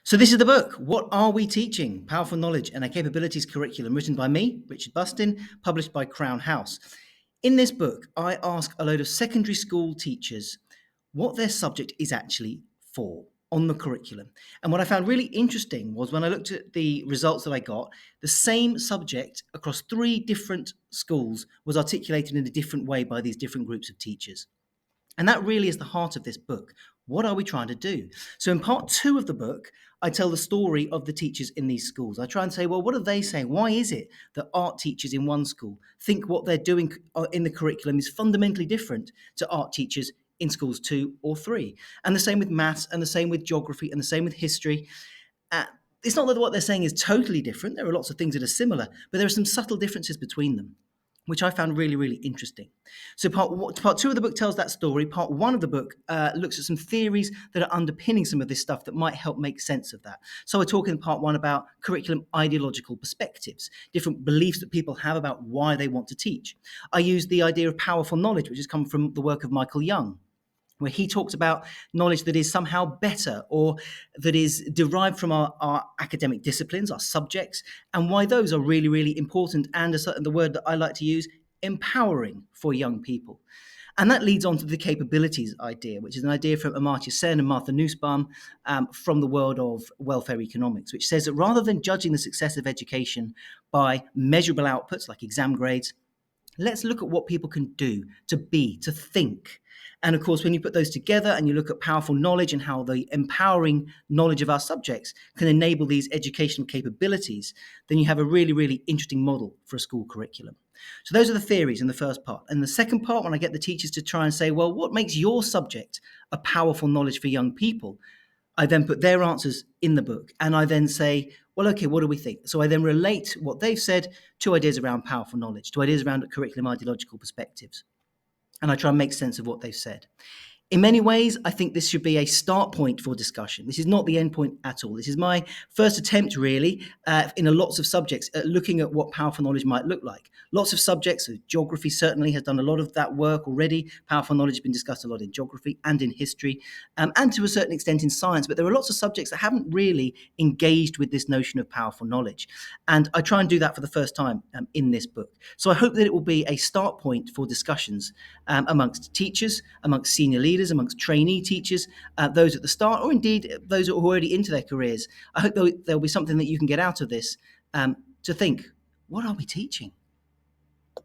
So this is the book, What Are We Teaching? Powerful Knowledge and a Capabilities Curriculum, written by me, Richard Bustin, published by Crown House. In this book, I ask a load of secondary school teachers what their subject is actually for on the curriculum. And what I found really interesting was when I looked at the results that I got, the same subject across three different schools was articulated in a different way by these different groups of teachers. And that really is the heart of this book. What are we trying to do? So, in part two of the book, I tell the story of the teachers in these schools. I try and say, well, what are they saying? Why is it that art teachers in one school think what they're doing in the curriculum is fundamentally different to art teachers in schools 2 or 3? And the same with maths, and the same with geography, and the same with history. Uh, it's not that what they're saying is totally different. There are lots of things that are similar, but there are some subtle differences between them, which I found really, really interesting. So part two of the book tells that story. Part one of the book looks at some theories that are underpinning some of this stuff that might help make sense of that. So I talk in part one about curriculum ideological perspectives, different beliefs that people have about why they want to teach. I use the idea of powerful knowledge, which has come from the work of Michael Young, where he talks about knowledge that is somehow better or that is derived from our academic disciplines, our subjects, and why those are really, really important, and the word that I like to use, empowering for young people. And that leads on to the capabilities idea, which is an idea from Amartya Sen and Martha Nussbaum from the world of welfare economics, which says that rather than judging the success of education by measurable outputs like exam grades, let's look at what people can do, to be, to think. And of course, when you put those together and you look at powerful knowledge and how the empowering knowledge of our subjects can enable these educational capabilities, then you have a really, really interesting model for a school curriculum. So those are the theories in the first part. And the second part, when I get the teachers to try and say, well, what makes your subject a powerful knowledge for young people? I then put their answers in the book, and I then say, well, okay, what do we think? So I then relate what they've said to ideas around powerful knowledge, to ideas around curriculum ideological perspectives. And I try and make sense of what they've said. In many ways, I think this should be a start point for discussion. This is not the end point at all. This is my first attempt, really, in lots of subjects, at looking at what powerful knowledge might look like. Lots of subjects, so geography certainly has done a lot of that work already. Powerful knowledge has been discussed a lot in geography and in history, and to a certain extent in science. But there are lots of subjects that haven't really engaged with this notion of powerful knowledge. And I try and do that for the first time in this book. So I hope that it will be a start point for discussions amongst teachers, amongst senior leaders, amongst trainee teachers, those at the start, or indeed those who are already into their careers. I hope there'll be something that you can get out of this to think, what are we teaching?